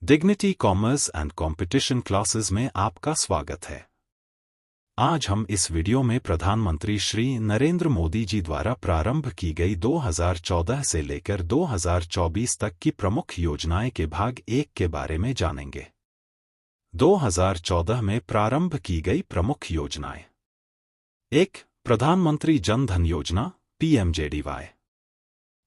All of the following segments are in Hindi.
Dignity commerce and competition classes में आपका स्वागत है। आज हम इस वीडियो में प्रधानमंत्री श्री नरेंद्र मोदी जी द्वारा प्रारंभ की गई 2014 से लेकर 2024 तक की प्रमुख योजनाएं के भाग 1 के बारे में जानेंगे। 2014 में प्रारंभ की गई प्रमुख योजनाएं। 1. प्रधानमंत्री जन धन योजना (PMJDY)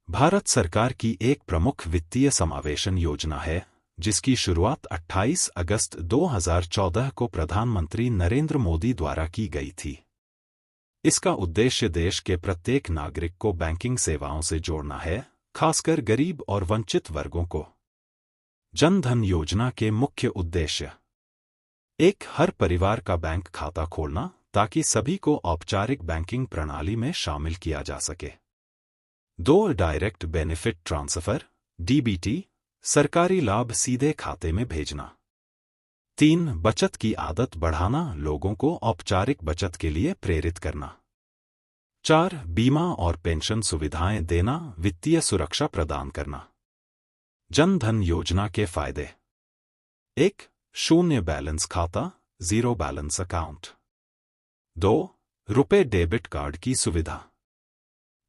भारत सरकार की एक प्रमुख वित्तीय समावेशन योजना है जिसकी शुरुआत 28 अगस्त 2014 को प्रधानमंत्री नरेंद्र मोदी द्वारा की गई थी। इसका उद्देश्य देश के प्रत्येक नागरिक को बैंकिंग सेवाओं से जोड़ना है, खासकर गरीब और वंचित वर्गों को। जन धन योजना के मुख्य उद्देश्य: 1. हर परिवार का बैंक खाता खोलना ताकि सभी को औपचारिक बैंकिंग प्रणाली में शामिल किया जा सके। 2. डायरेक्ट बेनिफिट ट्रांसफर (DBT) सरकारी लाभ सीधे खाते में भेजना। 3. बचत की आदत बढ़ाना, लोगों को औपचारिक बचत के लिए प्रेरित करना। 4. बीमा और पेंशन सुविधाएं देना, वित्तीय सुरक्षा प्रदान करना। जन धन योजना के फायदे: 1. शून्य बैलेंस खाता (जीरो बैलेंस अकाउंट). 2. रुपए डेबिट कार्ड की सुविधा।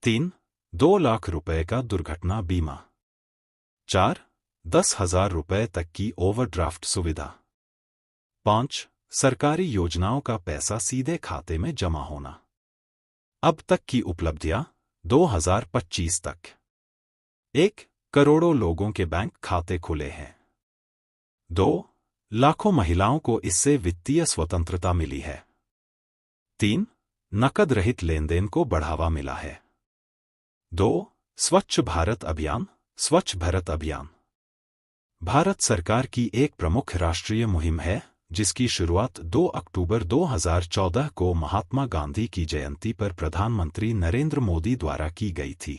3. 2 लाख रुपए का दुर्घटना बीमा। 4. 10,000 रुपए तक की ओवरड्राफ्ट सुविधा। 5. सरकारी योजनाओं का पैसा सीधे खाते में जमा होना। अब तक की उपलब्धियां 2025 तक: 1. करोड़ों लोगों के बैंक खाते खुले हैं। 2. लाखों महिलाओं को इससे वित्तीय स्वतंत्रता मिली है। 3. नकद रहित लेनदेन को बढ़ावा मिला है। 2. स्वच्छ भारत अभियान (स्वच्छ भारत अभियान) भारत सरकार की एक प्रमुख राष्ट्रीय मुहिम है जिसकी शुरुआत 2 अक्टूबर 2014 को महात्मा गांधी की जयंती पर प्रधानमंत्री नरेंद्र मोदी द्वारा की गई थी।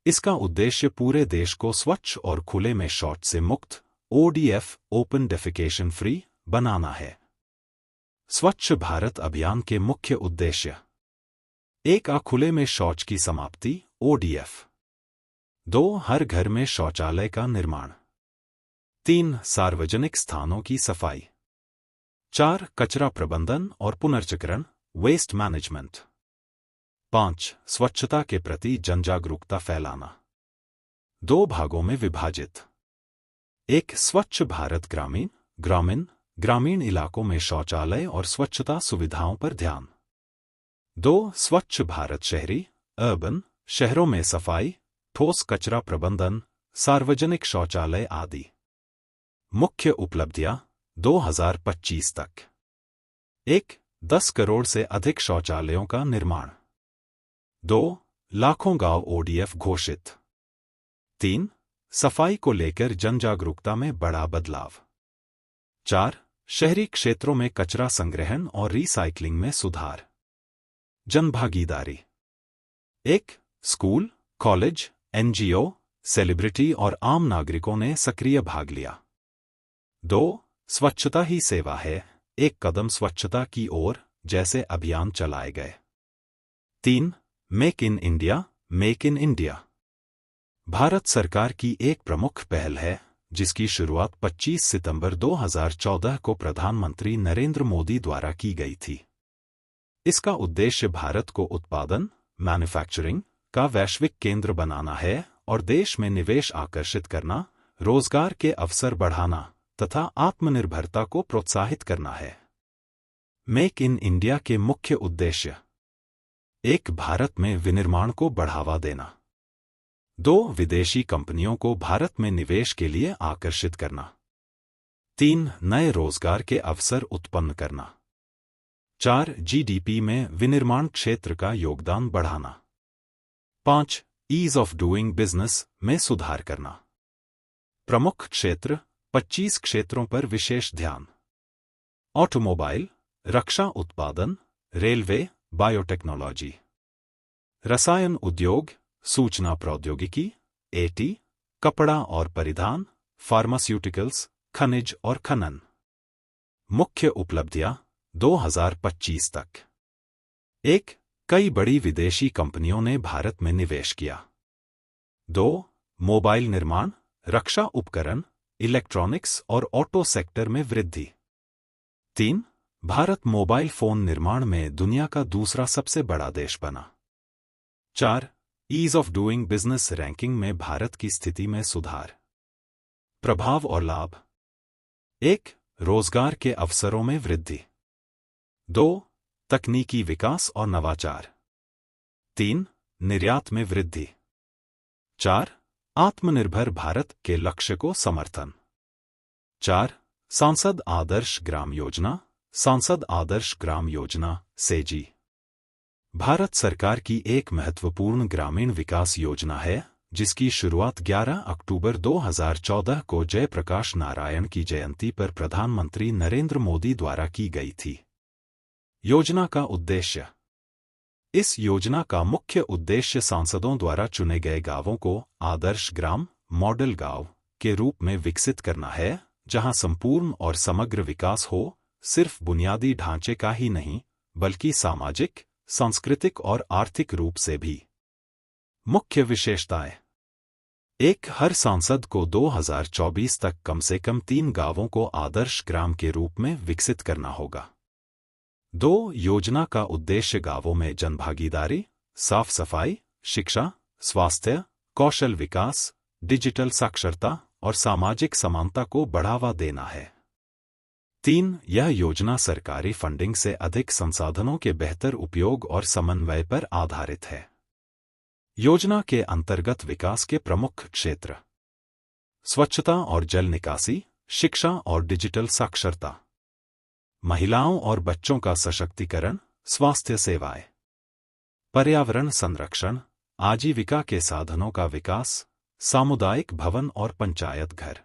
इसका उद्देश्य पूरे देश को स्वच्छ और खुले में शौच से मुक्त (ODF ओपन डेफिकेशन फ्री) बनाना है। स्वच्छ भारत अभियान के मुख्य उद्देश्य: 1. खुले में शौच की समाप्ति (ODF). 2. हर घर में शौचालय का निर्माण। 3. सार्वजनिक स्थानों की सफाई। 4. कचरा प्रबंधन और पुनर्चक्रण (वेस्ट मैनेजमेंट). 5. स्वच्छता के प्रति जनजागरूकता फैलाना। 2 भागों में विभाजित। 1. स्वच्छ भारत ग्रामीण इलाकों में शौचालय और स्वच्छता सुविधाओं पर ध्यान। 2. स्वच्छ भारत शहरी (अर्बन) शहरों में सफाई, ठोस कचरा प्रबंधन, सार्वजनिक शौचालय आदि। मुख्य उपलब्धियां 2025 तक: 1. 10 करोड़ से अधिक शौचालयों का निर्माण। 2. लाखों गांव ODF घोषित। 3. सफाई को लेकर जनजागरूकता में बड़ा बदलाव। 4. शहरी क्षेत्रों में कचरा संग्रहण और रिसाइक्लिंग में सुधार। जनभागीदारी: 1. स्कूल, कॉलेज, NGO, सेलिब्रिटी और आम नागरिकों ने सक्रिय भाग लिया। 2. स्वच्छता ही सेवा है, एक कदम स्वच्छता की ओर जैसे अभियान चलाए गए। 3. मेक इन इंडिया भारत सरकार की एक प्रमुख पहल है जिसकी शुरुआत 25 सितंबर 2014 को प्रधानमंत्री नरेंद्र मोदी द्वारा की गई थी। इसका उद्देश्य भारत को उत्पादन मैन्युफैक्चरिंग का वैश्विक केंद्र बनाना है और देश में निवेश आकर्षित करना, रोजगार के अवसर बढ़ाना तथा आत्मनिर्भरता को प्रोत्साहित करना है। मेक इन इंडिया के मुख्य उद्देश्य: 1. भारत में विनिर्माण को बढ़ावा देना। 2. विदेशी कंपनियों को भारत में निवेश के लिए आकर्षित करना। 3. नए रोजगार के अवसर उत्पन्न करना। 4. GDP में विनिर्माण क्षेत्र का योगदान बढ़ाना। 5. ईज ऑफ डूइंग बिजनेस में सुधार करना। प्रमुख क्षेत्र: 25 क्षेत्रों पर विशेष ध्यान: ऑटोमोबाइल, रक्षा उत्पादन, रेलवे, बायोटेक्नोलॉजी, रसायन उद्योग, सूचना प्रौद्योगिकी (AT), कपड़ा और परिधान, फार्मास्यूटिकल्स, खनिज और खनन। मुख्य उपलब्धियां 2025 तक: 1. कई बड़ी विदेशी कंपनियों ने भारत में निवेश किया। 2. मोबाइल निर्माण, रक्षा उपकरण, इलेक्ट्रॉनिक्स और ऑटो सेक्टर में वृद्धि। 3. भारत मोबाइल फोन निर्माण में दुनिया का दूसरा सबसे बड़ा देश बना। 4. Ease of doing business ranking में भारत की स्थिति में सुधार। प्रभाव और लाभ। 1. रोजगार के अवसरों में वृद्धि। 2. तकनीकी विकास और नवाचार। 3. निर्यात में वृद्धि। 4. आत्मनिर्भर भारत के लक्ष्य को समर्थन। 4. सांसद आदर्श ग्राम योजना। सांसद आदर्श ग्राम योजना सेजी भारत सरकार की एक महत्वपूर्ण ग्रामीण विकास योजना है जिसकी शुरुआत 11 अक्टूबर 2014 को जयप्रकाश नारायण की जयंती पर प्रधानमंत्री नरेंद्र मोदी द्वारा की गई थी। योजना का उद्देश्य। इस योजना का मुख्य उद्देश्य सांसदों द्वारा चुने गए गांवों को आदर्श ग्राम मॉडल गांव के रूप में विकसित करना है, जहां संपूर्ण और समग्र विकास हो, सिर्फ बुनियादी ढांचे का ही नहीं बल्कि सामाजिक, सांस्कृतिक और आर्थिक रूप से भी। मुख्य विशेषताएं। 1. हर सांसद को 2024 तक कम से कम 3 गांवों को आदर्श ग्राम के रूप में विकसित करना होगा। 2. योजना का उद्देश्य गांवों में जनभागीदारी, साफ सफाई, शिक्षा, स्वास्थ्य, कौशल विकास, डिजिटल साक्षरता और सामाजिक समानता को बढ़ावा देना है। 3. यह योजना सरकारी फंडिंग से अधिक संसाधनों के बेहतर उपयोग और समन्वय पर आधारित है। योजना के अंतर्गत विकास के प्रमुख क्षेत्र। स्वच्छता और जल निकासी, शिक्षा और डिजिटल साक्षरता, महिलाओं और बच्चों का सशक्तिकरण, स्वास्थ्य सेवाएं, पर्यावरण संरक्षण, आजीविका के साधनों का विकास, सामुदायिक भवन और पंचायत घर।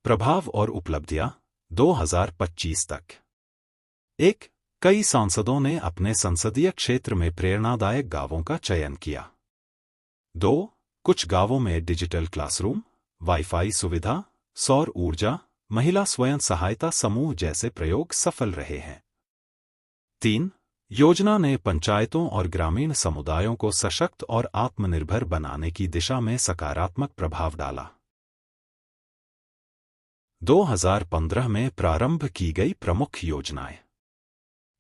प्रभाव और उपलब्धियां 2025 तक। 1. कई सांसदों ने अपने संसदीय क्षेत्र में प्रेरणादायक गांवों का चयन किया। 2. कुछ गांवों में डिजिटल क्लासरूम, वाईफाई सुविधा, सौर ऊर्जा, महिला स्वयं सहायता समूह जैसे प्रयोग सफल रहे हैं। 3. योजना ने पंचायतों और ग्रामीण समुदायों को सशक्त और आत्मनिर्भर बनाने की दिशा में सकारात्मक प्रभाव डाला। 2015 में प्रारंभ की गई प्रमुख योजनाएं।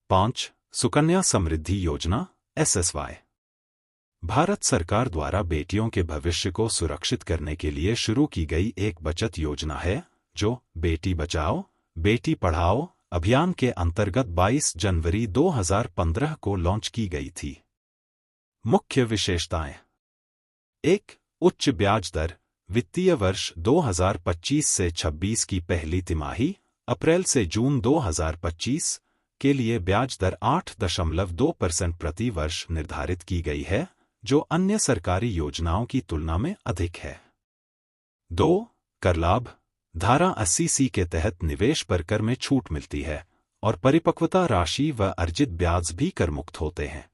5. सुकन्या समृद्धि योजना SSY भारत सरकार द्वारा बेटियों के भविष्य को सुरक्षित करने के लिए शुरू की गई एक बचत योजना है जो बेटी बचाओ बेटी पढ़ाओ अभियान के अंतर्गत 22 जनवरी 2015 को लॉन्च की गई थी। मुख्य विशेषताएं। 1. उच्च ब्याज दर। वित्तीय वर्ष 2025 से 26 की पहली तिमाही अप्रैल से जून 2025 के लिए ब्याज दर 8.2% प्रति वर्ष निर्धारित की गई है, जो अन्य सरकारी योजनाओं की तुलना में अधिक है। 2. कर लाभ। धारा 80C के तहत निवेश पर कर में छूट मिलती है और परिपक्वता राशि व अर्जित ब्याज भी कर मुक्त होते हैं।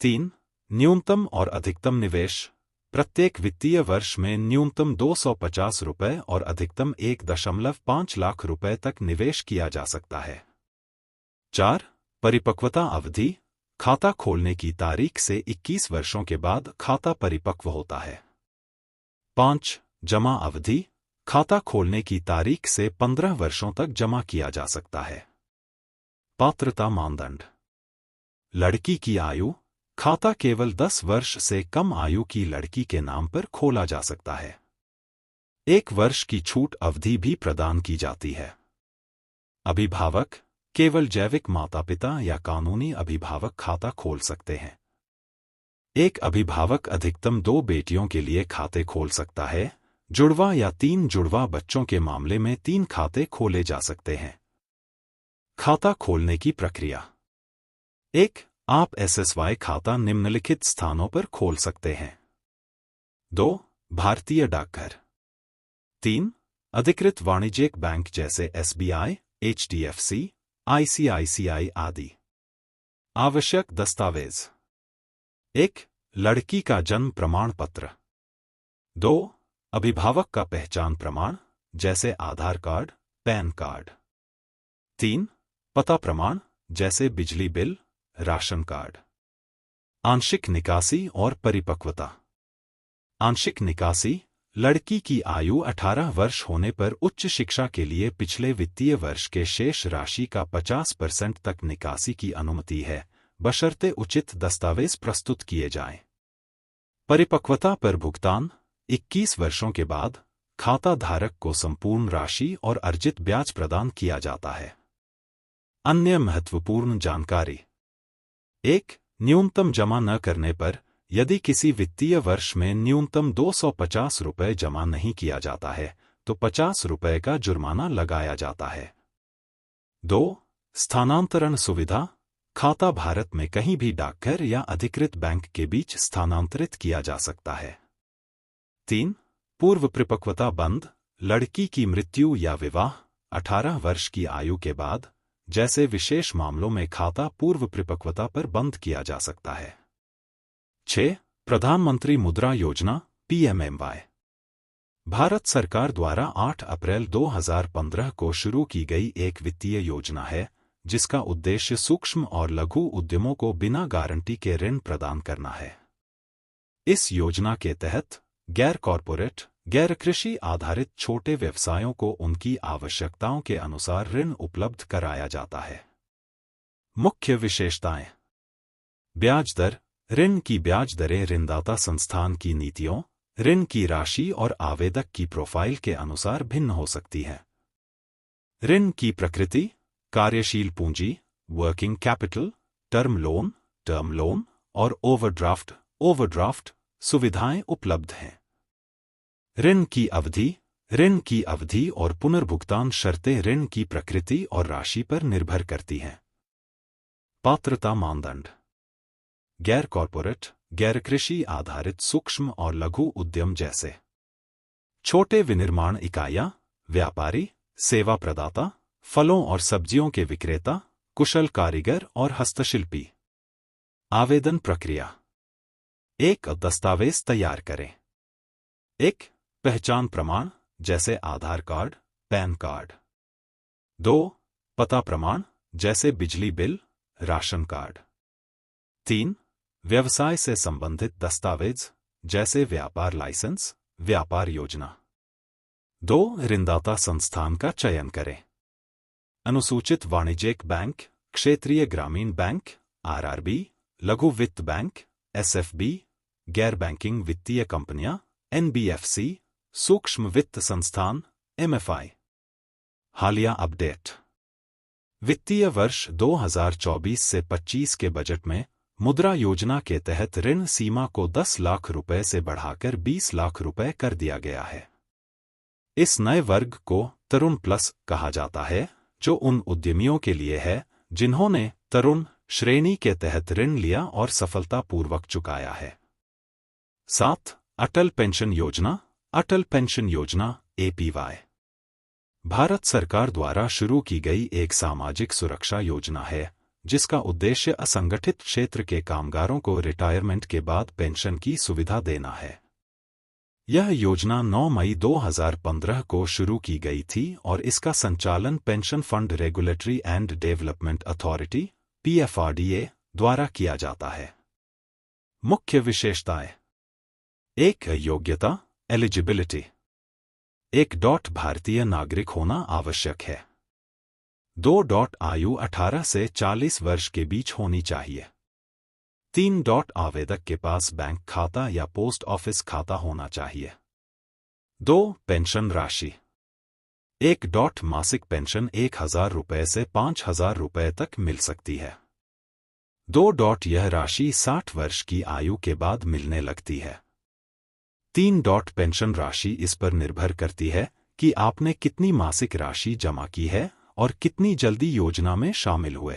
3. न्यूनतम और अधिकतम निवेश। प्रत्येक वित्तीय वर्ष में न्यूनतम 250 रुपये और अधिकतम 1.5 लाख रुपये तक निवेश किया जा सकता है। 4. परिपक्वता अवधि। खाता खोलने की तारीख से 21 वर्षों के बाद खाता परिपक्व होता है। 5. जमा अवधि। खाता खोलने की तारीख से 15 वर्षों तक जमा किया जा सकता है। पात्रता मानदंड। लड़की की आयु। खाता केवल 10 वर्ष से कम आयु की लड़की के नाम पर खोला जा सकता है। 1 वर्ष की छूट अवधि भी प्रदान की जाती है। अभिभावक। केवल जैविक माता पिता या कानूनी अभिभावक खाता खोल सकते हैं। एक अभिभावक अधिकतम 2 बेटियों के लिए खाते खोल सकता है। जुड़वा या 3 जुड़वा बच्चों के मामले में 3 खाते खोले जा सकते हैं। खाता खोलने की प्रक्रिया। 1. आप SSY खाता निम्नलिखित स्थानों पर खोल सकते हैं। 2. भारतीय डाकघर। 3. अधिकृत वाणिज्यिक बैंक जैसे SBI, HDFC, ICICI आदि। आवश्यक दस्तावेज। 1. लड़की का जन्म प्रमाण पत्र। 2. अभिभावक का पहचान प्रमाण जैसे आधार कार्ड, पैन कार्ड। 3. पता प्रमाण जैसे बिजली बिल, राशन कार्ड। आंशिक निकासी और परिपक्वता। आंशिक निकासी लड़की की आयु 18 वर्ष होने पर उच्च शिक्षा के लिए पिछले वित्तीय वर्ष के शेष राशि का 50% तक निकासी की अनुमति है, बशर्ते उचित दस्तावेज प्रस्तुत किए जाएं। परिपक्वता पर भुगतान 21 वर्षों के बाद खाता धारक को संपूर्ण राशि और अर्जित ब्याज प्रदान किया जाता है। अन्य महत्वपूर्ण जानकारी। 1. न्यूनतम जमा न करने पर यदि किसी वित्तीय वर्ष में न्यूनतम 250 रुपये जमा नहीं किया जाता है तो 50 रुपये का जुर्माना लगाया जाता है। 2. स्थानांतरण सुविधा। खाता भारत में कहीं भी डाकघर या अधिकृत बैंक के बीच स्थानांतरित किया जा सकता है। 3. पूर्व परिपक्वता बंद। लड़की की मृत्यु या विवाह 18 वर्ष की आयु के बाद जैसे विशेष मामलों में खाता पूर्व परिपक्वता पर बंद किया जा सकता है। 6. प्रधानमंत्री मुद्रा योजना PMMY। भारत सरकार द्वारा 8 अप्रैल 2015 को शुरू की गई एक वित्तीय योजना है जिसका उद्देश्य सूक्ष्म और लघु उद्यमों को बिना गारंटी के ऋण प्रदान करना है। इस योजना के तहत गैर कॉरपोरेट, गैर कृषि आधारित छोटे व्यवसायों को उनकी आवश्यकताओं के अनुसार ऋण उपलब्ध कराया जाता है। मुख्य विशेषताएं। ब्याज दर। ऋण की ब्याज दरें ऋणदाता संस्थान की नीतियों, ऋण की राशि और आवेदक की प्रोफाइल के अनुसार भिन्न हो सकती है। ऋण की प्रकृति। कार्यशील पूंजी, वर्किंग कैपिटल, टर्म लोन और ओवरड्राफ्ट सुविधाएं उपलब्ध हैं। ऋण की अवधि और पुनर्भुगतान शर्तें ऋण की प्रकृति और राशि पर निर्भर करती हैं। पात्रता मानदंड। गैर कॉरपोरेट, गैर कृषि आधारित सूक्ष्म और लघु उद्यम जैसे छोटे विनिर्माण इकाइयां, व्यापारी, सेवा प्रदाता, फलों और सब्जियों के विक्रेता, कुशल कारीगर और हस्तशिल्पी। आवेदन प्रक्रिया। 1. दस्तावेज तैयार करें। 1. पहचान प्रमाण जैसे आधार कार्ड, पैन कार्ड। 2. पता प्रमाण जैसे बिजली बिल, राशन कार्ड। 3. व्यवसाय से संबंधित दस्तावेज जैसे व्यापार लाइसेंस, व्यापार योजना। 2. ऋणदाता संस्थान का चयन करें। अनुसूचित वाणिज्यिक बैंक, क्षेत्रीय ग्रामीण बैंक, RRB, लघु वित्त बैंक, SFB, गैर बैंकिंग वित्तीय कंपनियां, NBFC, सूक्ष्म वित्त संस्थान, MFI। हालिया अपडेट। वित्तीय वर्ष 2024 से 25 के बजट में मुद्रा योजना के तहत ऋण सीमा को 10 लाख रुपए से बढ़ाकर 20 लाख रुपए कर दिया गया है। इस नए वर्ग को तरुण प्लस कहा जाता है, जो उन उद्यमियों के लिए है जिन्होंने तरुण श्रेणी के तहत ऋण लिया और सफलतापूर्वक चुकाया है। 7. अटल पेंशन योजना APY भारत सरकार द्वारा शुरू की गई एक सामाजिक सुरक्षा योजना है जिसका उद्देश्य असंगठित क्षेत्र के कामगारों को रिटायरमेंट के बाद पेंशन की सुविधा देना है। यह योजना 9 मई 2015 को शुरू की गई थी और इसका संचालन pension fund regulatory and development authority PFRDA द्वारा किया जाता है। मुख्य विशेषताएं। 1. योग्यता एलिजिबिलिटी। 1. भारतीय नागरिक होना आवश्यक है। 2. आयु 18 से 40 वर्ष के बीच होनी चाहिए। 3. आवेदक के पास बैंक खाता या पोस्ट ऑफिस खाता होना चाहिए। 2. पेंशन राशि। 1. मासिक पेंशन 1000 रुपये से 5000 रुपये तक मिल सकती है। 2. यह राशि 60 वर्ष की आयु के बाद मिलने लगती है। 3. पेंशन राशि इस पर निर्भर करती है कि आपने कितनी मासिक राशि जमा की है और कितनी जल्दी योजना में शामिल हुए।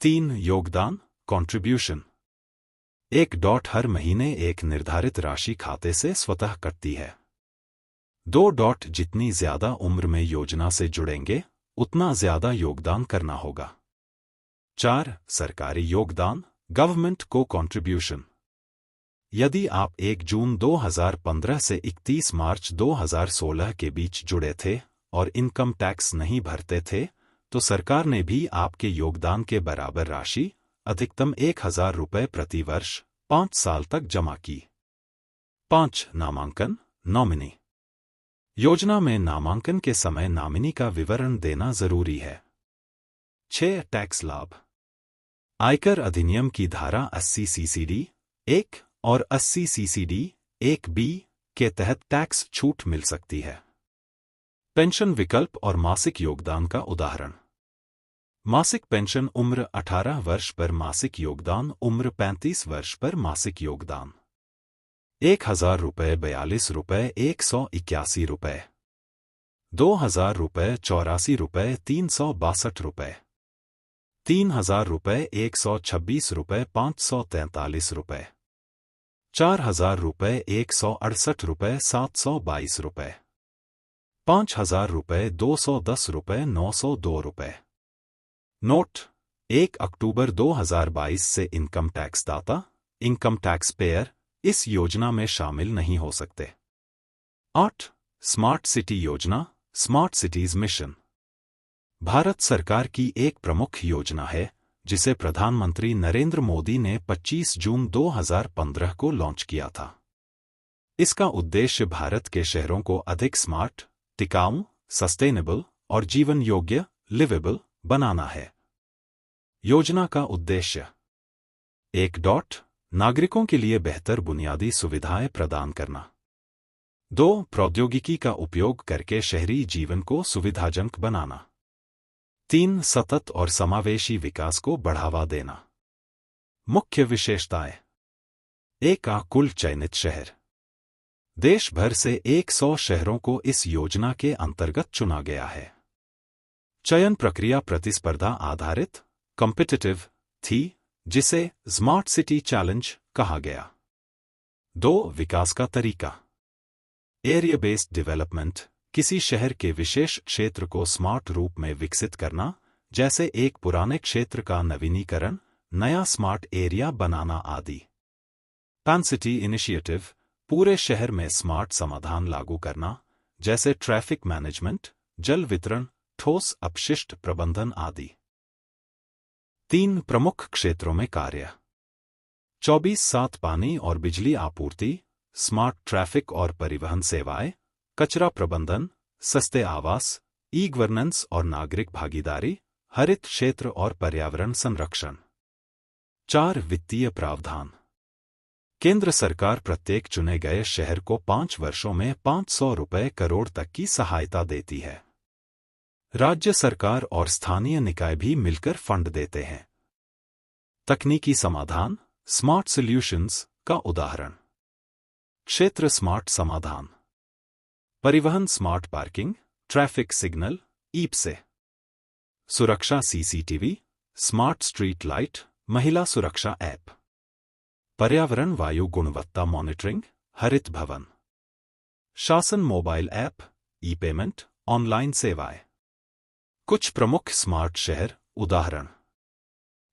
3. योगदान कंट्रीब्यूशन। 1. हर महीने एक निर्धारित राशि खाते से स्वतः कटती है। 2. जितनी ज्यादा उम्र में योजना से जुड़ेंगे उतना ज्यादा योगदान करना होगा। 4. सरकारी योगदान गवर्नमेंट को कंट्रीब्यूशन। यदि आप 1 जून 2015 से 31 मार्च 2016 के बीच जुड़े थे और इनकम टैक्स नहीं भरते थे तो सरकार ने भी आपके योगदान के बराबर राशि अधिकतम 1000 रुपये प्रति वर्ष 5 साल तक जमा की। 5. नामांकन नॉमिनी। योजना में नामांकन के समय नॉमिनी का विवरण देना जरूरी है। 6. टैक्स लाभ। आयकर अधिनियम की धारा 80 CCD 1 और 80 CCD 1B के तहत टैक्स छूट मिल सकती है। पेंशन विकल्प और मासिक योगदान का उदाहरण। मासिक पेंशन उम्र 18 वर्ष पर मासिक योगदान उम्र 35 वर्ष पर मासिक योगदान 1000 रुपये 42 रुपये 181 रुपये 2000 रुपये 84 रुपये 362 रुपये 3000 रुपये 126 रुपये 543 रुपये 4000 रुपये 168 रुपये 722 रुपये 5000 रुपये 210 रुपये 902 रुपये। नोट: 1 अक्टूबर 2022 से इनकम टैक्स दाता, इनकम टैक्स पेयर, इस योजना में शामिल नहीं हो सकते। 8. स्मार्ट सिटी योजना, स्मार्ट सिटीज मिशन। भारत सरकार की एक प्रमुख योजना है जिसे प्रधानमंत्री नरेंद्र मोदी ने 25 जून 2015 को लॉन्च किया था। इसका उद्देश्य भारत के शहरों को अधिक स्मार्ट, टिकाऊ, सस्टेनेबल और जीवन योग्य लिवेबल बनाना है। योजना का उद्देश्य 1. नागरिकों के लिए बेहतर बुनियादी सुविधाएं प्रदान करना। 2. प्रौद्योगिकी का उपयोग करके शहरी जीवन को सुविधाजनक बनाना। 3. सतत और समावेशी विकास को बढ़ावा देना। मुख्य विशेषताएं। 1. कुल चयनित शहर। देश भर से 100 शहरों को इस योजना के अंतर्गत चुना गया है। चयन प्रक्रिया प्रतिस्पर्धा आधारित कॉम्पिटिटिव थी, जिसे स्मार्ट सिटी चैलेंज कहा गया। 2. विकास का तरीका। एरिया बेस्ड डेवलपमेंट, किसी शहर के विशेष क्षेत्र को स्मार्ट रूप में विकसित करना, जैसे एक पुराने क्षेत्र का नवीनीकरण, नया स्मार्ट एरिया बनाना आदि। पैन सिटी इनिशिएटिव, पूरे शहर में स्मार्ट समाधान लागू करना, जैसे ट्रैफिक मैनेजमेंट, जल वितरण, ठोस अपशिष्ट प्रबंधन आदि। 3. प्रमुख क्षेत्रों में कार्य। 24/7 पानी और बिजली आपूर्ति, स्मार्ट ट्रैफिक और परिवहन सेवाएं, कचरा प्रबंधन, सस्ते आवास, ई गवर्नेंस और नागरिक भागीदारी, हरित क्षेत्र और पर्यावरण संरक्षण। 4. वित्तीय प्रावधान। केंद्र सरकार प्रत्येक चुने गए शहर को 5 वर्षों में 500 रुपये करोड़ तक की सहायता देती है। राज्य सरकार और स्थानीय निकाय भी मिलकर फंड देते हैं। तकनीकी समाधान, स्मार्ट सॉल्यूशंस का उदाहरण। क्षेत्र स्मार्ट समाधान, परिवहन स्मार्ट पार्किंग, ट्रैफिक सिग्नल, ईप से। सुरक्षा CCTV, स्मार्ट स्ट्रीट लाइट, महिला सुरक्षा ऐप। पर्यावरण वायु गुणवत्ता मॉनिटरिंग, हरित भवन। शासन मोबाइल ऐप, ई पेमेंट, ऑनलाइन सेवाएं। कुछ प्रमुख स्मार्ट शहर उदाहरण: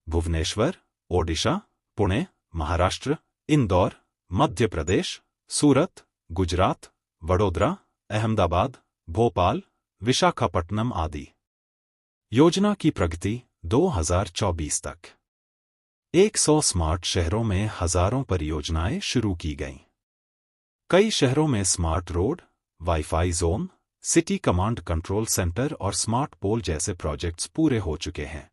भुवनेश्वर, ओडिशा, पुणे, महाराष्ट्र, इंदौर, मध्य प्रदेश, सूरत, गुजरात, वडोदरा, अहमदाबाद, भोपाल, विशाखापट्टनम आदि। योजना की प्रगति 2024 तक। 100 स्मार्ट शहरों में हजारों परियोजनाएं शुरू की गईं। कई शहरों में smart road, wifi zone, city command control centre और स्मार्ट पोल जैसे प्रोजेक्ट्स पूरे हो चुके हैं।